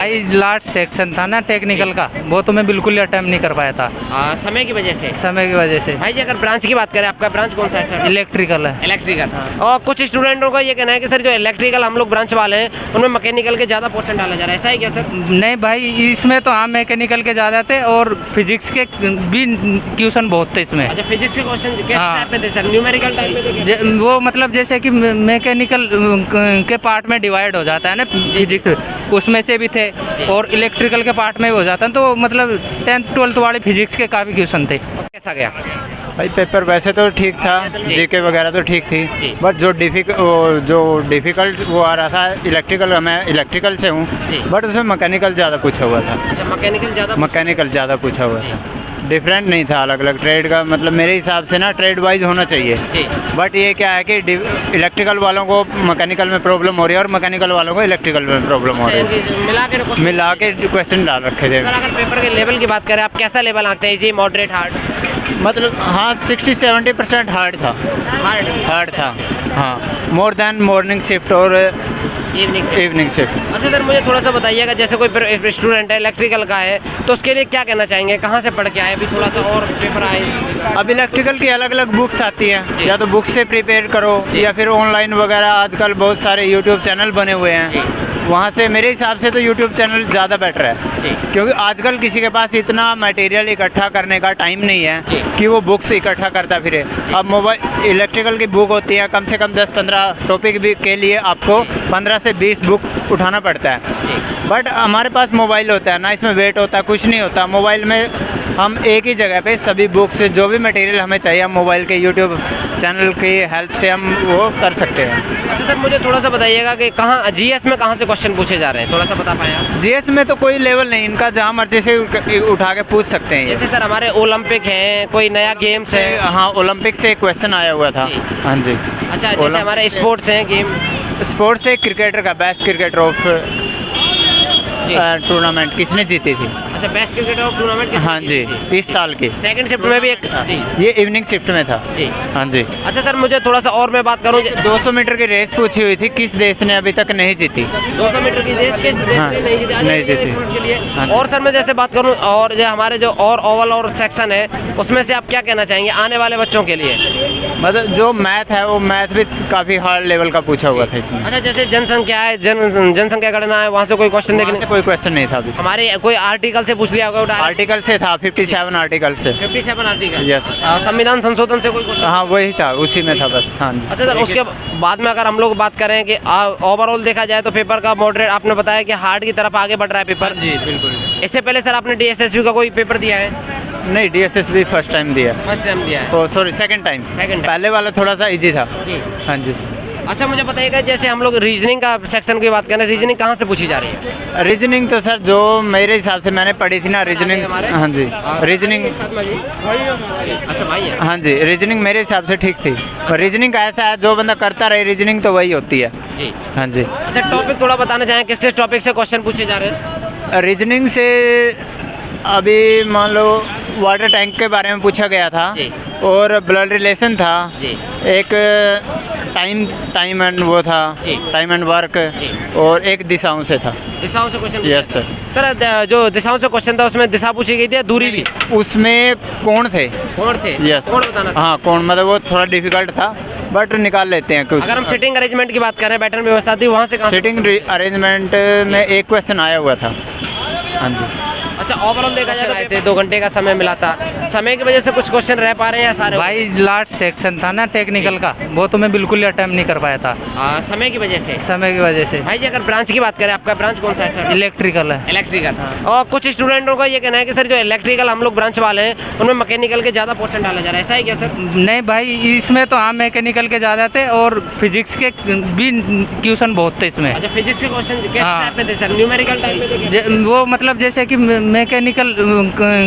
भाई last section था ना टेक्निकल का, वो तो मैं बिल्कुल ही अटेम्प्ट नहीं कर पाया था समय की वजह से। समय की वजह से। भाई जी अगर ब्रांच की बात करें, आपका ब्रांच कौन सा है सर? इलेक्ट्रिकल है। इलेक्ट्रिकल। और कुछ स्टूडेंटों का ये कहना है कि सर जो इलेक्ट्रिकल हम लोग ब्रांच वाले हैं उनमें मैकेनिकल के ज़्यादा पोर्शन डाला जा रहा है, ऐसा है क्या सर? नहीं भाई, इसमें तो हाँ मैकेनिकल के ज़्यादा थे और फिजिक्स के भी ट्यूशन बहुत थे इसमें। अच्छा, फिजिक्स के क्वेश्चन किस हाँ। टाइप पे थे सर? न्यूमेरिकल टाइप पे थे? वो मतलब जैसे कि मैकेनिकल के पार्ट में डिवाइड हो जाता है ना फिजिक्स, उसमें से भी थे और इलेक्ट्रिकल के पार्ट में भी हो जाता है। तो मतलब 10th 12th वाले फिजिक्स के काफ़ी क्वेश्चन थे। कैसा गया भाई पेपर वैसे तो ठीक था, जीके वगैरह तो ठीक थी, बट जो डिफ़िकल्ट वो आ रहा था इलेक्ट्रिकल, मैं इलेक्ट्रिकल से हूँ, बट उसमें मैकेनिकल ज़्यादा पूछा हुआ था। अच्छा, मैकेनिकल ज़्यादा पूछा हुआ था, डिफरेंट नहीं था अलग अलग ट्रेड का। मतलब मेरे हिसाब से ना ट्रेड वाइज होना चाहिए, बट ये क्या है कि इलेक्ट्रिकल वालों को मैकेनिकल में प्रॉब्लम हो रही है और मैकेनिकल वालों को इलेक्ट्रिकल में प्रॉब्लम हो रही है। मिला के क्वेश्चन डाल रखे थे। अगर पेपर के लेवल की बात करें, आप कैसा लेवल आंकते हैं जी? Moderate, hard? मतलब हाँ 60-70% हार्ड था। हाँ, मोर देन मॉर्निंग शिफ्ट और इवनिंग शिफ्ट। अच्छा सर, मुझे थोड़ा सा बताइएगा, जैसे कोई स्टूडेंट है इलेक्ट्रिकल का है तो उसके लिए क्या कहना चाहेंगे? कहाँ से पढ़ के आए? अभी थोड़ा सा और पेपर आए। अब इलेक्ट्रिकल की अलग अलग बुक्स आती हैं, या तो बुक से प्रिपेयर करो या फिर ऑनलाइन वगैरह आजकल बहुत सारे यूट्यूब चैनल बने हुए हैं, वहाँ से। मेरे हिसाब से तो यूट्यूब चैनल ज़्यादा बेटर है, क्योंकि आजकल किसी के पास इतना मटेरियल इकट्ठा करने का टाइम नहीं है कि वो बुक्स इकट्ठा करता फिरे। अब मोबाइल इलेक्ट्रिकल की बुक होती है, कम से कम 10-15 टॉपिक भी के लिए आपको 15 से 20 बुक उठाना पड़ता है। बट हमारे पास मोबाइल होता है ना, इसमें वेट होता है, कुछ नहीं होता। मोबाइल में हम एक ही जगह पे सभी बुक्स, जो भी मटेरियल हमें चाहिए, हम मोबाइल के यूट्यूब चैनल की हेल्प से हम वो कर सकते हैं। अच्छा सर, मुझे थोड़ा सा बताइएगा कि कहाँ जीएस में कहाँ से क्वेश्चन पूछे जा रहे हैं, थोड़ा सा बता पाएँ आप? जीएस में तो कोई लेवल नहीं, इनका जहाँ मर्जी से उठा के पूछ सकते हैं। जैसे सर हमारे ओलंपिक हैं, कोई नया गेम्स है? हाँ, ओलंपिक से एक क्वेश्चन आया हुआ था। हाँ जी। अच्छा, जैसे हमारे स्पोर्ट्स हैं, गेम स्पोर्ट्स से क्रिकेटर का बेस्ट क्रिकेटर ऑफ टूर्नामेंट किसने जीती थी? अच्छा, बेस्ट क्रिकेटर ऑफ टूर्नामेंट? हाँ जी, इस साल की सेकंड शिफ्ट में भी एक, ये इवनिंग शिफ्ट में था जी। हाँ जी। अच्छा सर, मुझे थोड़ा सा और मैं बात करूँ, 200 मीटर की रेस पूछी हुई थी, किस देश ने अभी तक नहीं जीती? 200 मीटर की रेस किस देश ने नहीं जीती के लिए? और सर मैं जैसे बात करूँ, और जो हमारे जो और ओवल और सेक्शन है, उसमें से आप क्या कहना चाहेंगे आने वाले बच्चों के लिए? मतलब जो मैथ है वो मैथ भी काफ़ी हार्ड लेवल का पूछा हुआ था इसमें। अच्छा, जैसे जनसंख्या है, जनसंख्या गणना है, वहाँ से कोई क्वेश्चन देखने से कोई क्वेश्चन नहीं था अभी। हमारे कोई आर्टिकल से पूछ लिया होगा? आर्टिकल से था, 57 आर्टिकल से। 57 आर्टिकल? यस। संविधान संशोधन से कोई क्वेश्चन? हाँ, वही था, उसी में था बस। हाँ जी। अच्छा सर, उसके बाद में अगर हम लोग बात करें कि ओवरऑल देखा जाए तो पेपर का मॉडरेट, आपने बताया कि हार्ड की तरफ आगे बढ़ रहा है पेपर। जी बिल्कुल। इससे पहले सर आपने डीएसएसबी का कोई पेपर दिया है? नहीं, डीएसएसबी फर्स्ट टाइम दिया। फर्स्ट टाइम दिया है? Sorry, second time. पहले वाला थोड़ा सा इजी था। हाँ जी। अच्छा, मुझे बताइएगा, जैसे हम लोग रीजनिंग का सेक्शन की बात करें, रीजनिंग कहाँ से पूछी जा रही है? रीजनिंग तो सर जो मेरे हिसाब से मैंने पढ़ी थी ना, रीजनिंग। हाँ जी, रीजनिंग। अच्छा भाई है। हाँ जी, रीजनिंग मेरे हिसाब से ठीक थी। रीजनिंग का ऐसा है, जो बंदा करता रहे रीजनिंग तो वही होती है जी। हाँ जी। अच्छा, टॉपिक थोड़ा बताना चाहें, किस किस टॉपिक से क्वेश्चन पूछे जा रहे हैं? रीजनिंग से अभी मान लो वाटर टैंक के बारे में पूछा गया था, और ब्लड रिलेशन था, एक टाइम एंड वो था, टाइम एंड वर्क, और एक दिशाओं से था। दिशाओं से क्वेश्चन? Yes sir. सर जो दिशाओं से क्वेश्चन था उसमें दिशा पूछी गई थी, दूरी भी? उसमें कोण थे। कोण थे? यस। कोण बताना था? हाँ, कोण, मतलब वो थोड़ा डिफिकल्ट था, बट निकाल लेते हैं कुछ। अगर हम सिटिंग अरेंजमेंट की बात करें, बैठन व्यवस्था थी, वहाँ से कहाँ? सिटिंग अरेंजमेंट में एक क्वेश्चन आया हुआ था। हाँ जी। अच्छा, ओवरऑल देखा जाए तो 2 घंटे का समय मिला था, समय की वजह से कुछ क्वेश्चन रह पा रहे हैं या सारे? भाई लास्ट सेक्शन था ना टेक्निकल का, वो तो मैं बिल्कुल ही अटेम्प्ट नहीं कर पाया था समय की वजह से। समय की वजह से। भाई जी अगर ब्रांच की बात करें, आपका ब्रांच कौन सा है सर? इलेक्ट्रिकल है। इलेक्ट्रिकल। और कुछ स्टूडेंटों का ये कहना है कि सर जो इलेक्ट्रिकल हम लोग ब्रांच वाले हैं उनमें मैकेनिकल के ज़्यादा पोर्शन डाला जा रहा है, ऐसा है क्या सर? नहीं भाई, इसमें तो हाँ मैकेनिकल के ज़्यादा थे और फिजिक्स के भी ट्यूशन बहुत थे इसमें। अच्छा, फिजिक्स के क्वेश्चन किस टाइप पे थे सर? न्यूमेरिकल टाइप पे थे? वो मतलब जैसे कि मैकेनिकल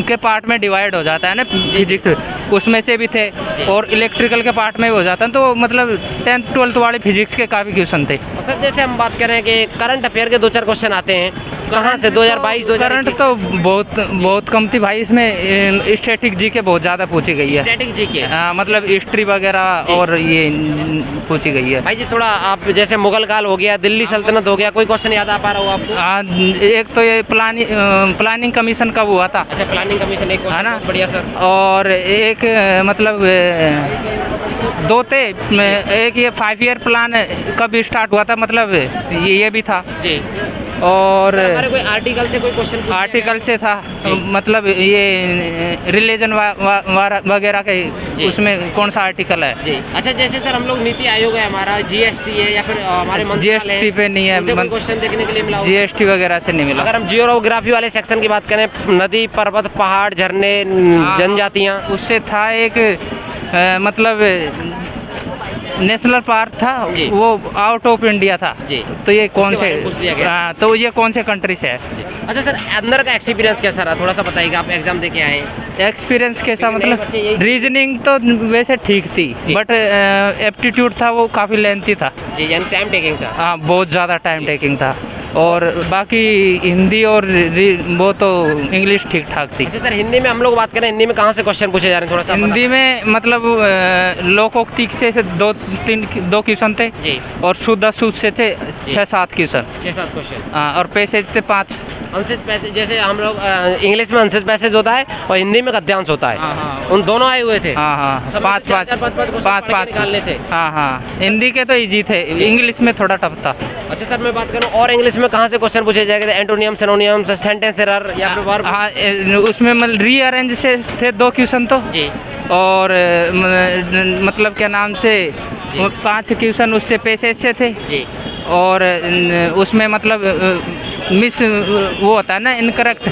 के पार्ट में डिवाइड हो जाता है है ना फिजिक्स, उसमें से भी थे, और इलेक्ट्रिकल के पार्ट में भी हो जाता है। तो मतलब 10th 12th वाले फिजिक्स के काफ़ी क्वेश्चन थे। और सर जैसे हम बात करें कि करंट अफेयर के 2-4 क्वेश्चन आते हैं, कहाँ से 2022 करंट तो बहुत कम थी भाई, इसमें स्टैटिक जी के बहुत ज़्यादा पूछी गई है। स्टैटिक जी के हाँ, मतलब हिस्ट्री वगैरह और ये पूछी गई है। भाई जी। थोड़ा आप जैसे मुगल काल हो गया, दिल्ली सल्तनत हो गया, कोई क्वेश्चन याद आ पा रहा हो आपको? हाँ, एक तो ये प्लानिंग कमीशन कब हुआ था, अच्छा प्लानिंग कमीशन एक है ना? बढ़िया सर। और एक मतलब दो थे, एक ये 5 ईयर प्लान कब स्टार्ट हुआ था, मतलब ये भी था जी। और हमारे कोई आर्टिकल से कोई क्वेश्चन आर्टिकल से था, मतलब ये रिलीजन वगैरह के, उसमें कौन सा आर्टिकल है जी। अच्छा जैसे सर हम लोग नीति आयोग है हमारा, जीएसटी है या फिर हमारे मंत्रालय जीएसटी पे नहीं है, क्वेश्चन देखने के लिए मिला? जीएसटी वगैरह से नहीं मिला। अगर हम जियोग्राफी वाले सेक्शन की बात करें, नदी पर्वत पहाड़ झरने जनजातियाँ, उससे था एक मतलब नेशनल पार्क था, वो आउट ऑफ इंडिया था जी। तो ये कौन से, पूछ लिया गया। तो ये कौन से कंट्री से है? अच्छा सर अंदर का एक्सपीरियंस कैसा रहा, थोड़ा सा बताइएगा। आप एग्जाम दे के आए हैं, एक्सपीरियंस कैसा, लेकिन मतलब बच्चे यही- रीजनिंग तो वैसे ठीक थी, बट एप्टीट्यूड था वो काफ़ी लेंथी था जी, यानी टाइम टेकिंग था। हाँ, बहुत ज़्यादा टाइम टेकिंग था। और बाकी हिंदी और वो तो इंग्लिश ठीक ठाक थी। अच्छा सर हिंदी में हम लोग बात करें, हिंदी में कहाँ से क्वेश्चन पूछे जा रहे हैं, थोड़ा सा हिंदी में मतलब लोकोक्ति से 2 क्वेश्चन थे जी। और शुद्ध अशुद्ध से थे 6-7 क्वेश्चन। 6-7 क्वेश्चन। हाँ, और पैसेज थे 5। अंशज पैसेज, जैसे हम लोग इंग्लिश में अंशज पैसेज होता है और हिंदी में गद्यांश होता है। हाँ, हाँ। उन दोनों आए हुए थे। हाँ हाँ, सब 5 निकालने थे। हाँ हाँ, हिंदी के तो इजी थे, इंग्लिश में थोड़ा टफ था। अच्छा सर मैं बात करूँ और इंग्लिश में कहाँ से क्वेश्चन पूछे जाएंगे, एंटोनियम सिनोनियम सेंटेंस एरर या फिर वर्ब? हाँ, उसमें मतलब रीअरेंज से थे 2 क्वेश्चन तो, जी। और मतलब क्या नाम से 5 क्वेश्चन उससे पैसेज से थे, जी। और उसमें मतलब मिस वो होता है ना, इनकरेक्ट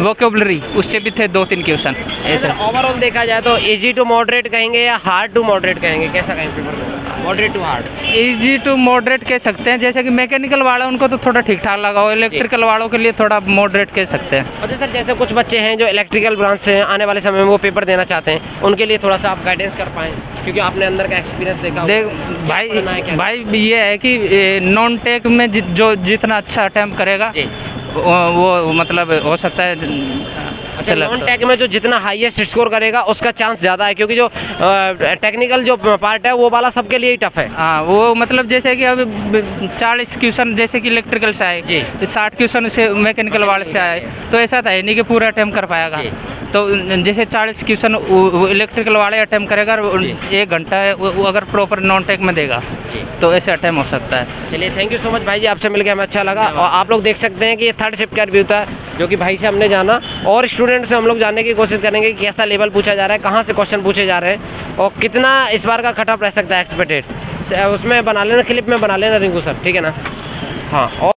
वोकेबलरी, उससे भी थे 2-3 क्वेश्चन ऐसे। ओवरऑल देखा जाए तो इजी टू मॉडरेट कहेंगे या हार्ड टू मॉडरेट कहेंगे, कैसा कहेंगे? Moderate to hard? Easy to moderate कह सकते हैं, जैसे कि मैकेनिकल वाला उनको तो थोड़ा ठीक ठाक लगा हो, इलेक्ट्रिकल वालों के लिए थोड़ा मॉडरेट कह सकते हैं। अच्छा सर जैसे कुछ बच्चे हैं जो इलेक्ट्रिकल ब्रांच से हैं, आने वाले समय में वो पेपर देना चाहते हैं, उनके लिए थोड़ा सा आप गाइडेंस कर पाएँ, क्योंकि आपने अंदर का एक्सपीरियंस देखा देख भाई ये है कि नॉन टेक में जो जितना अच्छा अटेम्प्ट करेगा वो मतलब हो सकता है। अच्छा नॉन टेक में जो जितना हाईएस्ट स्कोर करेगा उसका चांस ज़्यादा है, क्योंकि जो टेक्निकल जो पार्ट है वो वाला सबके लिए ही टफ है। हाँ, वो मतलब जैसे कि अभी 40 क्वेश्चन जैसे कि इलेक्ट्रिकल से आए, 60 क्वेश्चन से मैकेनिकल वाले से आए, तो ऐसा था नहीं कि पूरा अटेम्प्ट कर पाएगा। तो जैसे 40 क्वेश्चन इलेक्ट्रिकल वाले अटेम्प्ट करेगा, 1 घंटा वो अगर प्रॉपर नॉन टेक में देगा तो ऐसे अटेम्प्ट हो सकता है। चलिए थैंक यू सो मच भाई जी, आपसे मिलकर हमें अच्छा लगा। और आप लोग देख सकते हैं कि ये 3rd शिफ्ट का रिव्यू था, जो कि भाई से हमने जाना, और स्टूडेंट से हम लोग जानने की कोशिश करेंगे कि कैसा लेवल पूछा जा रहा है, कहाँ से क्वेश्चन पूछे जा रहे हैं और कितना इस बार का कट ऑफ रह सकता है एक्सपेक्टेड। उसमें बना लेना, क्लिप में बना लेना रिंकू सर, ठीक है ना? हाँ। और